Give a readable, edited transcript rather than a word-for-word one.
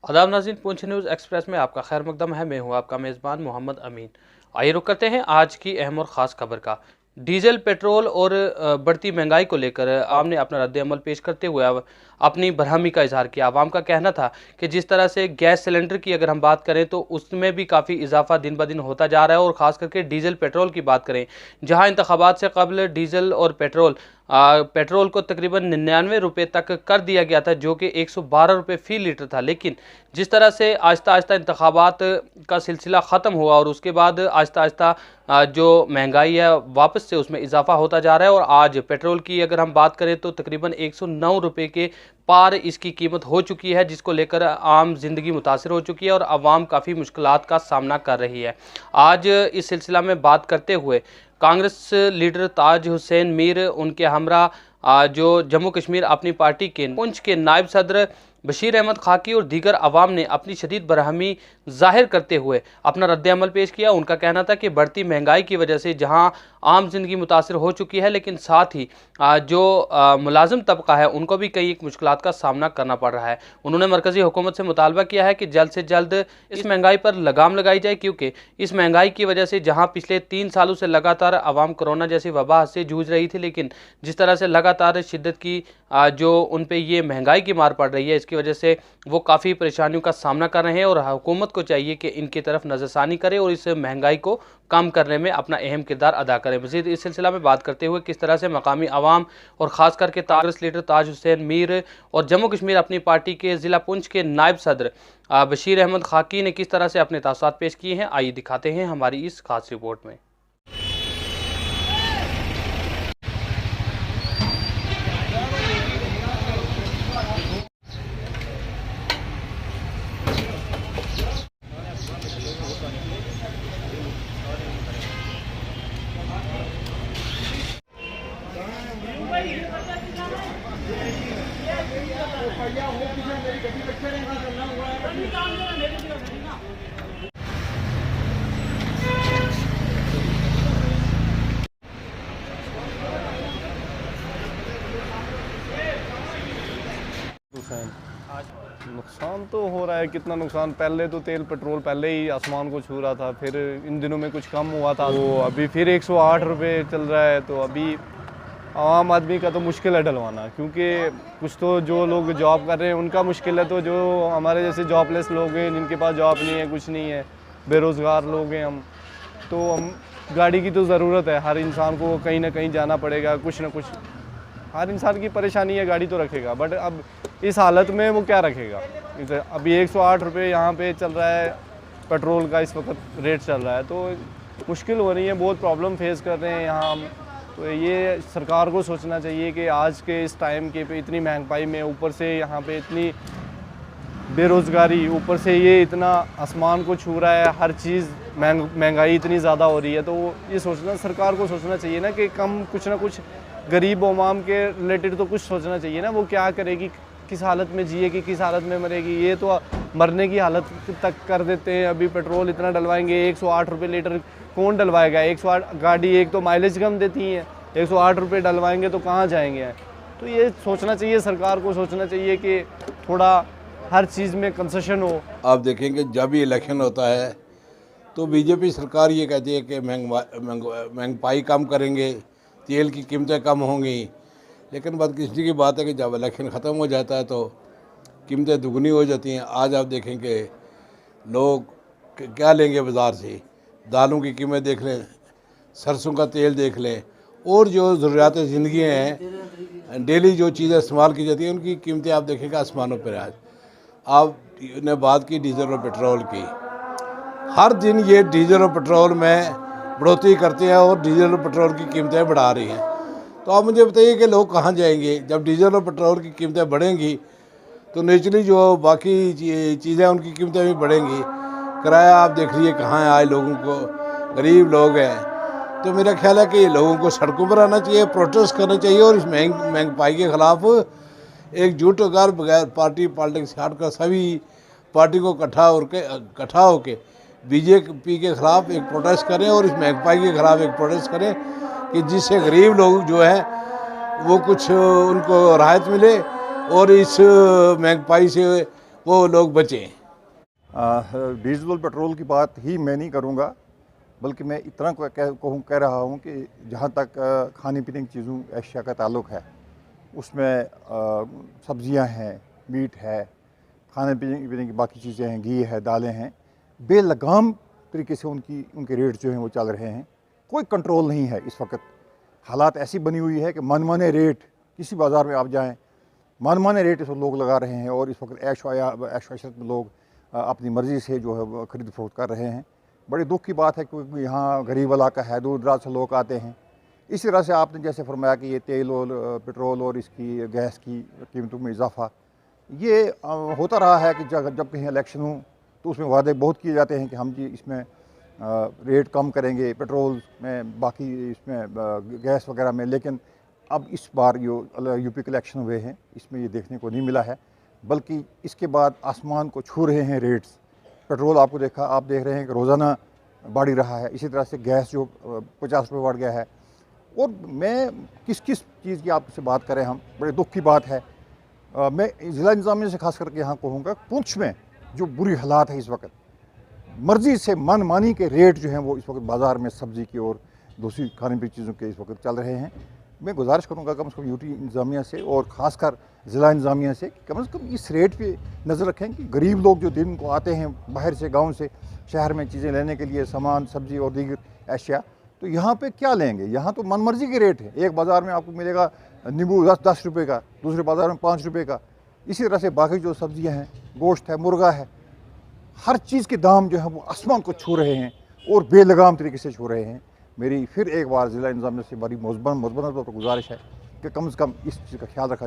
आदाब नाज़रीन, पूंछ news express में आपका खैर मकदम है। मैं हूं आपका मेज़बान मोहम्मद अमीन। आइए रुक करते हैं आज की अहम और ख़ास खबर का। डीजल, पेट्रोल और बढ़ती महंगाई को लेकर आवाम ने अपना रद्द-ए-अमल पेश करते हुए अब अपनी बरहमी का इजहार किया। आवाम का कहना था कि जिस तरह से गैस सिलेंडर की अगर हम बात करें तो उसमें भी काफ़ी इजाफा दिन ब दिन होता जा रहा है, और ख़ास करके डीजल पेट्रोल की बात करें, जहाँ इंतखाबात से कबल डीजल और पेट्रोल को तकरीबन 99 रुपये तक कर दिया गया था, जो कि 112 रुपये फ़ी लीटर था। लेकिन जिस तरह से आहिस्ता आहिस्ता इंतखाबात का सिलसिला ख़त्म हुआ और उसके बाद आहिस्ता आहिस्ता जो महंगाई है वापस से उसमें इजाफा होता जा रहा है, और आज पेट्रोल की अगर हम बात करें तो तकरीबन 109 रुपये के पार इसकी कीमत हो चुकी है, जिसको लेकर आम जिंदगी मुतासर हो चुकी है और आवाम काफ़ी मुश्किलात का सामना कर रही है। आज इस सिलसिला में बात करते हुए कांग्रेस लीडर ताज हुसैन मीर, उनके हमरा जो जम्मू कश्मीर अपनी पार्टी के पुंछ के नायब सदर बशीर अहमद खाकी और दीगर अवाम ने अपनी शदीद बरहमी जाहिर करते हुए अपना रद्द-ए-अमल पेश किया। उनका कहना था कि बढ़ती महंगाई की वजह से जहां आम जिंदगी मुतासर हो चुकी है, लेकिन साथ ही जो मुलाजिम तबका है उनको भी कई एक मुश्किलात का सामना करना पड़ रहा है। उन्होंने मरकज़ी हुकूमत से मुतालबा किया है कि जल्द से जल्द इस महंगाई पर लगाम लगाई जाए, क्योंकि इस महंगाई की वजह से जहाँ पिछले 3 सालों से लगातार अवाम कोरोना जैसी वबा से जूझ रही थी, लेकिन जिस तरह से लगातार शिद्दत की जो उन पर ये महंगाई की मार पड़ रही है, इसकी वजह से वो काफ़ी परेशानियों का सामना कर रहे हैं और हुकूमत को चाहिए कि इनकी तरफ नज़रसानी करे और इस महंगाई को कम करने में अपना अहम किरदार अदा करें। मज़ीद इस सिलसिला में बात करते हुए किस तरह से मकामी अवाम और ख़ास करके कांग्रेस लीडर ताज हुसैन मीर और जम्मू कश्मीर अपनी पार्टी के ज़िला पुंछ के नायब सदर बशीर अहमद खाकी ने किस तरह से अपने तासुरात पेश किए हैं, आइए दिखाते हैं हमारी इस खास रिपोर्ट में। नुकसान तो हो रहा है, कितना नुकसान। पहले तो तेल पेट्रोल पहले ही आसमान को छू रहा था, फिर इन दिनों में कुछ कम हुआ था, तो अभी फिर 108 रुपये चल रहा है। तो अभी आम आदमी का तो मुश्किल है डलवाना, क्योंकि कुछ तो जो लोग जॉब कर रहे हैं उनका मुश्किल है, तो जो हमारे जैसे जॉबलेस लोग हैं जिनके पास जॉब नहीं है, कुछ नहीं है, बेरोज़गार लोग हैं हम, तो हम गाड़ी की तो ज़रूरत है। हर इंसान को कहीं ना कहीं जाना पड़ेगा, कुछ ना कुछ, हर इंसान की परेशानी है, गाड़ी तो रखेगा। बट अब इस हालत में वो क्या रखेगा। अभी 108 रुपये यहाँ पे चल रहा है पेट्रोल का, इस वक्त रेट चल रहा है, तो मुश्किल हो रही है, बहुत प्रॉब्लम फेस कर रहे हैं यहाँ हम। तो ये सरकार को सोचना चाहिए कि आज के इस टाइम के पे इतनी महंगाई में, ऊपर से यहाँ पे इतनी बेरोज़गारी, ऊपर से ये इतना आसमान को छू रहा है, हर चीज़ महंगाई इतनी ज़्यादा हो रही है, तो ये सोचना, सरकार को सोचना चाहिए ना कि कम कुछ ना कुछ गरीब अवाम के रिलेटेड तो कुछ सोचना चाहिए ना। वो क्या करेगी, किस हालत में जिएगी, किस हालत में मरेगी, ये तो मरने की हालत तक कर देते हैं। अभी पेट्रोल इतना डलवाएंगे, 108 रुपये लीटर कौन डलवाएगा। 108 गाड़ी एक तो माइलेज कम देती है, 108 रुपये डलवाएंगे तो कहाँ जाएंगे। तो ये सोचना चाहिए, सरकार को सोचना चाहिए कि थोड़ा हर चीज़ में कंसेशन हो। आप देखेंगे जब भी इलेक्शन होता है तो बीजेपी सरकार ये कहती है कि महंगाई कम करेंगे, तेल की कीमतें कम होंगी, लेकिन बदकिस्मती की बात है कि जब इलेक्शन ख़त्म हो जाता है तो कीमतें दुगनी हो जाती हैं। आज आप देखेंगे लोग क्या लेंगे बाज़ार से, दालों की कीमत देख लें, सरसों का तेल देख लें, और जो ज़रूरियात ज़िंदगी हैं, डेली जो चीज़ें इस्तेमाल की जाती हैं, उनकी कीमतें आप देखेंगे आसमानों पर। आज आपने बात की डीजल और पेट्रोल की, हर दिन ये डीजल और पेट्रोल में बढ़ोतरी करते हैं और डीजल और पेट्रोल की कीमतें बढ़ा रही हैं। तो आप मुझे बताइए कि लोग कहाँ जाएंगे। जब डीजल और पेट्रोल की कीमतें बढ़ेंगी तो नेचुरली जो बाकी चीज़ें उनकी कीमतें भी बढ़ेंगी। किराया आप देख लीजिए कहाँ है, आज लोगों को, गरीब लोग हैं। तो मेरा ख्याल है कि लोगों को सड़कों पर आना चाहिए, प्रोटेस्ट करना चाहिए और इस महंगाई के ख़िलाफ़ एकजुट होकर बगैर पार्टी पॉलिटिक्स से हटकर सभी पार्टी को इकट्ठा होकर बीजेपी के ख़िलाफ़ एक प्रोटेस्ट करें और इस महंगाई के ख़िलाफ़ एक प्रोटेस्ट करें कि जिससे गरीब लोग जो है वो कुछ उनको राहत मिले और इस महंगाई से वो लोग बचें। डीजल पेट्रोल की बात ही मैं नहीं करूँगा, बल्कि मैं इतना कह रहा हूँ कि जहाँ तक खाने पीने की चीज़ों अशिया का ताल्लुक़ है, उसमें सब्ज़ियाँ हैं, मीट है, खाने पीने की बाकी चीज़ें हैं, घी है, दालें हैं, बेलगाम तरीके से उनके रेट जो हैं वो चल रहे हैं। कोई कंट्रोल नहीं है इस वक्त। हालात ऐसी बनी हुई है कि मनमाने रेट, किसी बाज़ार में आप जाएँ, मनमाने रेट इस लोग लगा रहे हैं और इस वक्त ऐश-ओ-इशरत में लोग अपनी मर्ज़ी से जो है ख़रीद फरोख्त कर रहे हैं। बड़े दुख की बात है क्योंकि यहाँ गरीब इलाका है, दूर दराज से लोग आते हैं। इस तरह से आपने जैसे फरमाया कि ये तेल और पेट्रोल और इसकी गैस की कीमतों में इजाफा ये होता रहा है कि जब कहीं इलेक्शन हो तो उसमें वादे बहुत किए जाते हैं कि हम जी इसमें रेट कम करेंगे पेट्रोल में, बाकी इसमें गैस वगैरह में। लेकिन अब इस बार जो यूपी के इलेक्शन हुए हैं इसमें ये देखने को नहीं मिला है, बल्कि इसके बाद आसमान को छू रहे हैं रेट्स। पेट्रोल आप देख रहे हैं कि रोज़ाना बढ़ रहा है। इसी तरह से गैस जो 50 रुपये बढ़ गया है। और मैं किस चीज़ की आपसे बात करें हम, बड़े दुख की बात है। मैं ज़िला इंतज़ामिया से खास करके यहाँ कहूँगा, पुंछ में जो बुरी हालात है इस वक्त, मर्ज़ी से मनमानी के रेट जो हैं वो इस वक्त बाज़ार में सब्ज़ी की और दूसरी खाने पीने चीज़ों के इस वक्त चल रहे हैं। मैं गुजारिश करूँगा कम से कम यूटी इंतज़ामिया से और ख़ासकर ज़िला इंतज़ामिया से कम इस रेट पे नज़र रखें कि गरीब लोग जो दिन को आते हैं बाहर से, गांव से शहर में चीज़ें लेने के लिए, सामान, सब्ज़ी और दीगर अशिया, तो यहाँ पे क्या लेंगे। यहाँ तो मनमर्जी के रेट है। एक बाज़ार में आपको मिलेगा नींबू 10 रुपये का, दूसरे बाज़ार में 5 रुपये का। इसी तरह से बाकी जो सब्ज़ियाँ हैं, गोश्त है, मुर्गा है, हर चीज़ के दाम जो है वो आसमान को छू रहे हैं और बेलगाम तरीके से छू रहे हैं। मेरी फिर एक बार ज़िला इंतज़ामिया से बड़ी मुज़ब्बत तौर पर गुजारिश है कि कम से कम इस चीज़ का ख्याल रखा जाए।